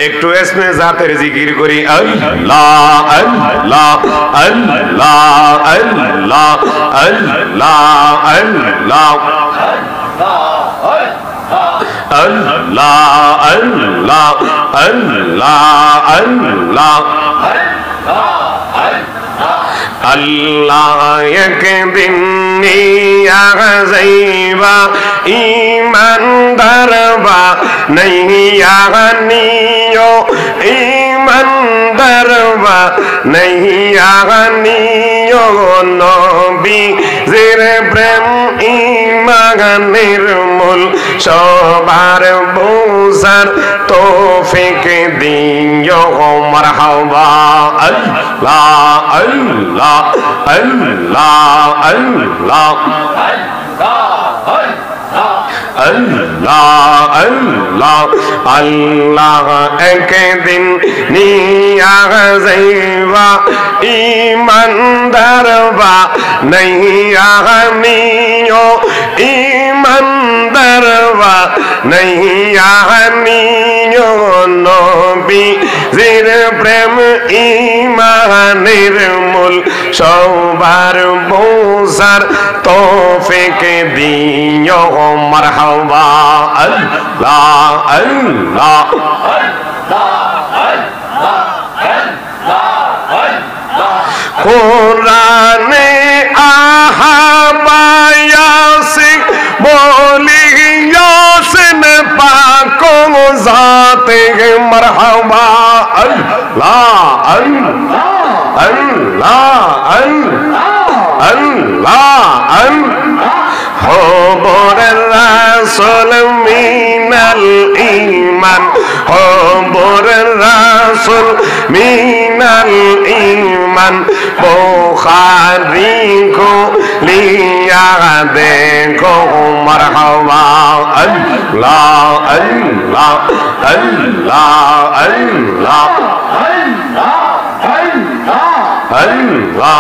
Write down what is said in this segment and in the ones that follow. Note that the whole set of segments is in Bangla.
একটু ইসমে জাতের জিকির করি আল্লাহ আল্লাহ আল্লাহ আল্লাহ আল্লাহ আল্লাহ আল্লাহ আল্লাহ আল্লাহ আল্লাহ আল্লাহ একদিন নিয়া যাইবা ইমানদারবা নহিয়া নিও ইমানদারবা নহিয়া নিও নবী জির প্রেম ইমানের মূল সবার বুঝার তৌফিক দিও মারহাবা আল্লাহ আল্লাহ আল্লাহ আল্লাহ আল্লাহ আল্লাহ আল্লাহ একদিন নিয়া যাইবা ইমানদারবা নহিয়া নিও ইমানদারবা নহিয়া নিও নবী জির প্রেম ইমানের মূল সবার বুঝার তৌফিক দিও মারহাবা আল্লাহ আল্লাহ কোরআনে আহাবায়াসি বলিয়াসেন পাক জাতে মারহাবা আল্লাহ আল্লাহ আল্লাহ আল্লাহ আল্লাহ খবর রাসূল মিনাল ঈমান খবর রাসূল মিনাল ঈমান বুখারী কো লিয়া দেখো মারহাবা আল্লাহ আল্লাহ আল্লাহ আল্লাহ আল্লাহ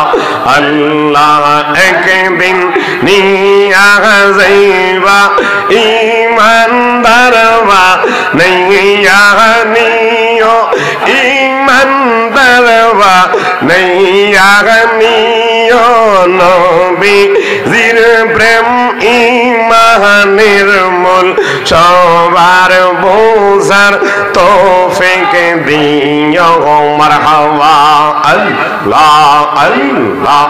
আল্লাহ একদিন নিয়া যাইবা ইমানদারবা নহিয়া নিও ইমানদারবা নহিয়া নিও নবী জির প্রেম ইমানের মূল সবার বুঝার তৌফিক দিও মারহাবা আল্লাহ আল্লাহ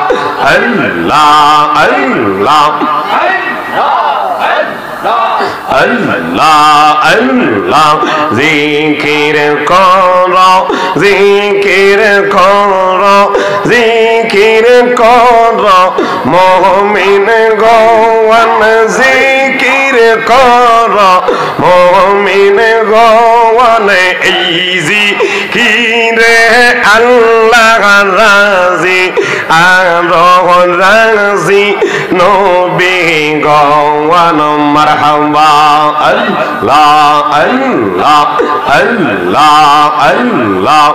আল্লাহ আল্লাহ আল্লাহ আল্লাহ জিকির করো জিকির করো জিকির করো মুমিন গোয়ান জিকির করো মুমিন গোয়ান এই জিকিরে আল্লাহ রাজি আর রাজি নবী গোয়ান মারহাবা আল্লাহ আল্লাহ আল্লাহ আল্লাহ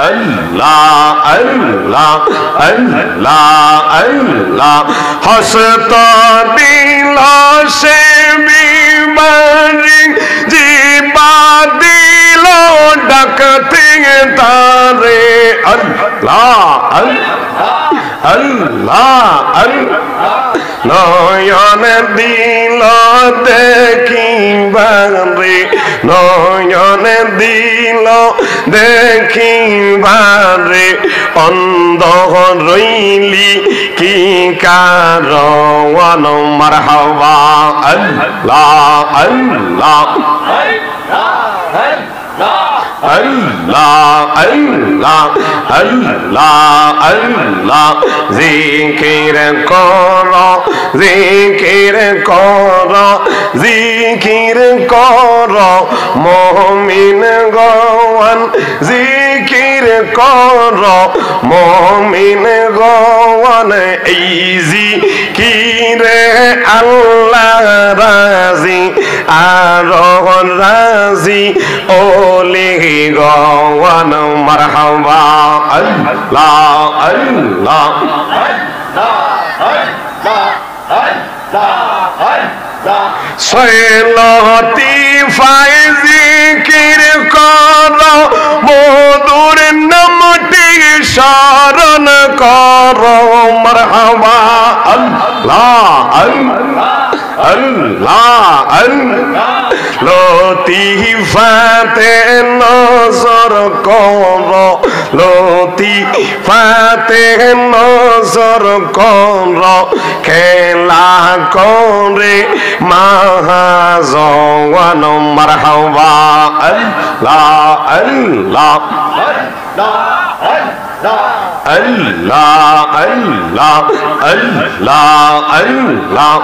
আল্লাহ আল্লাহ আল্লাহ আল্লাহ হসত দিল সে বিমারি জীবা দিল ডাকতে তারে আল্লাহ আল্লাহ আল্লাহ নয়ন দিল দেখিবারে নয়ন দিল দেখিবারে অন্ধ রইলি কি কারণ মারহাবা আল্লাহ আল্লাহ আল্লাহ আল্লাহ আল্লাহ আল্লাহ জিকির করো জিকির করো জিকির করো মুমিন গোয়ান জিকির করো মুমিন গোয়ান এই জিকিরে আল্লাহ রাজি আর রাজি ওলি গোয়ান মারহাবা আল্লাহ আল্লাহ সৈলতি ফায় বরণ করো মারহাবা আল্লাহ আল্লাহ আল্লাহ লতিফাতে নজর করো লতিফাতে নজর করো খেলা করে মহাজওয়ান মারহাবা আল্লাহ আল্লাহ আল্লাহ আল্লাহ আল্লাহ আল্লাহ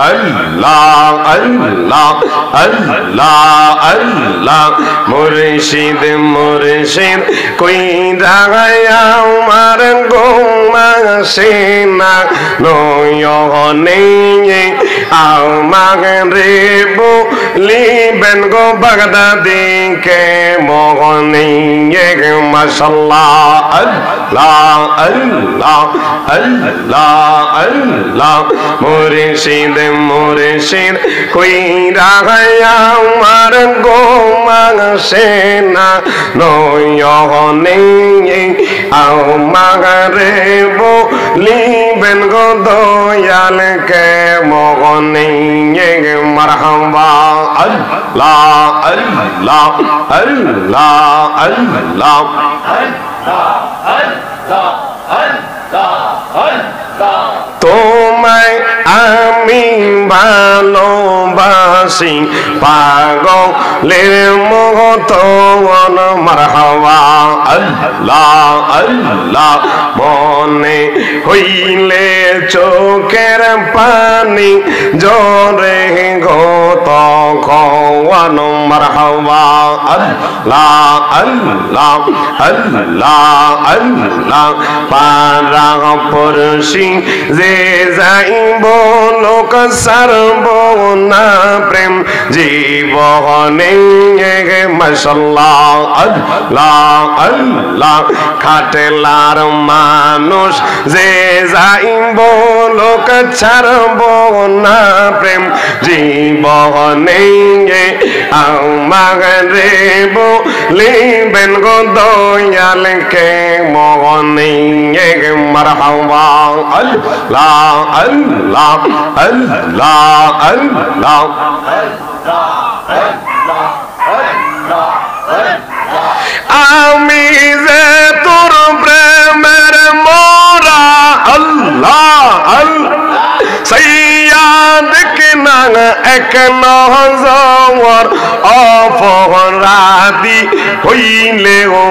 আল্লাহ আল্লাহ আল্লাহ আল্লাহ মুর্শিদ মুর্শিদ কই জাগায়া আমার গোমাসে না নয়নে আমারে বলিবেন গো বাগদাদি কে মোহনে মাশাআল্লাহ আল্লাহ আল্লাহ আল্লাহ আল্লাহ মুর্শিদ মুর্শিদ কই রাগায়া আমার গোমাসে না নয়নে আমারে বলিবেন গো দয়াল কে মোহনে মারহাবা আল্লাহ আল্লাহ আল্লাহ আল্লাহ তোমায় আমি ভালোবাসি পাগলের মতো মারহাবা আল্লাহ আল্লাহ মনে হইলে চোখের পানি জোরে গো তখন মারহাবা আল্লাহ আল্লাহ আল্লাহ আল্লাহ পারা পড়শি যে যাইব লোক সারব না প্রেম জীবনে মাশাআল্লাহ আল্লাহ আল্লাহ খাটেলার মানুষ যে যাইব লোক ছাড়ব না প্রেম জীবনে আমারে বলিবেন গো দয়াল কে মোহনে মারহাবা আল্লাহ আল্লাহ আল্লাহ আল্লাহ আমি যে তোর প্রেমের মোরা আল্লাহ আল্লাহ সৈয়াদ কে নাম এক নজর অপরাধী হইলে ও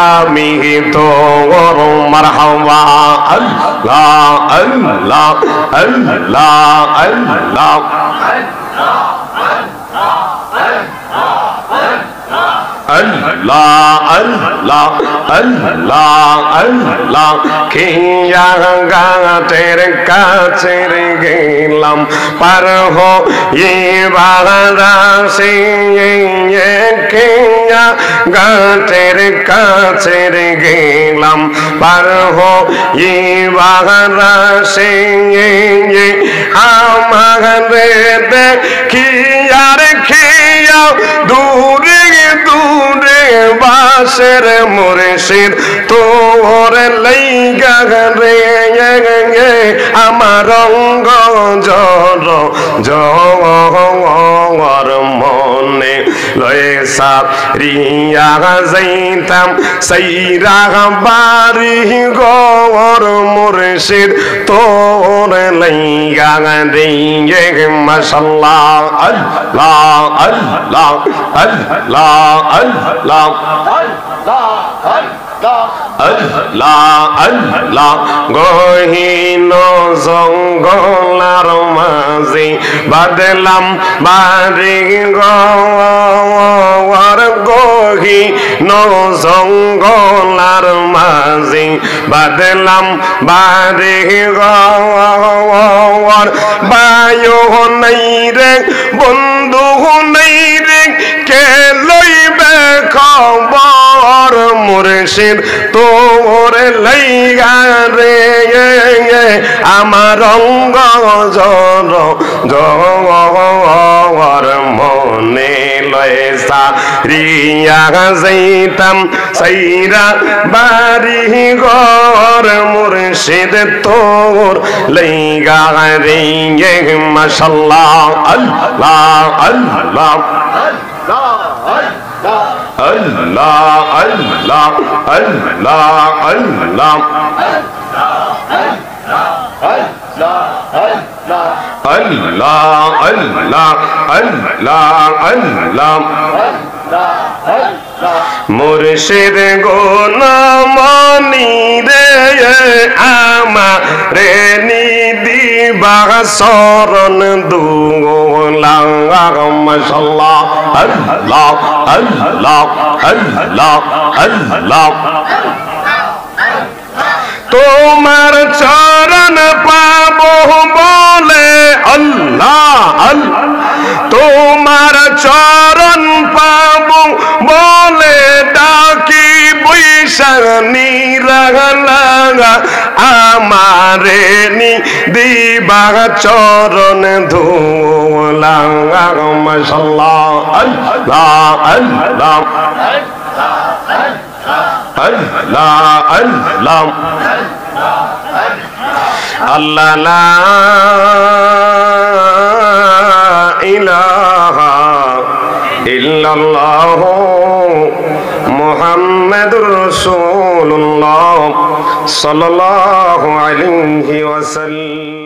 আমি তোর মারহাবা আল্লাহ আল্লাহ আল্লাহ আল্লাহ আল্লাহ আল্লাহ আল্লাহ আল্লাহ কিয়া গাতের কাছে গেলাম পার হয়ে বারাসে কিয়া গাতের কাছে গেলাম পার হয়ে বারাসে আমারে দেখিয়া রেখিয়া দূরে দূরে বাসের মুর্শিদ তোর লাইগা রে আমার রঙ্গ জর জর মনে লয়ে সারিয়া যাইতাম সাইরা বাড়ি গর মুর্শিদ তোর লাইগা রে মাশাআল্লাহ আল্লাহ আল্লাহ আল্লাহ আল্লাহ আল্লাহ আল্লাহ গহীন জঙ্গলার মাঝে বাদলাম বাড়ি গর গহীন জঙ্গলার মাঝে বাদলাম বাড়ি গর বায়ু নাই রে বন্ধু নাই রে কে লইবে খবর মুর্শিদ তোর লাইগা রে আমার রঙ্গ জর জর মনে লয়সা রিয়া যাইতাম সাইরা বাড়ি ঘর মুর্শিদ তোর লাইগা রে মাশাআল্লাহ আল্লাহ আল্লাহ আল্লাহ আল্লাহ আল্লাহ আল্লাহ আল্লাহ আল্লাহ আল্লাহ আল্লাহ মুর্শিদ গোলামনি রে আমারে নিদি বাসরণ দুলা মাশাআল্লাহ আল্লাহ আল্লাহ আল্লাহ আল্লাহ তোমার চরণ পাবো বলে আল্লাহ আল্লাহ তোমার চরণ পাবো বলে ডাকি বৈশানী রাগলা আমারে নি দিবা চরণ ধুলা মাশাআল্লাহ আল্লাহ আল্লাহ আল্লাহ আল্লাহ আল্লাহ লা ইলাহা ইল্লাল্লাহ মুহাম্মাদুর রাসূলুল্লাহ সাল্লাল্লাহু আলাইহি ওয়াসাল্লাম।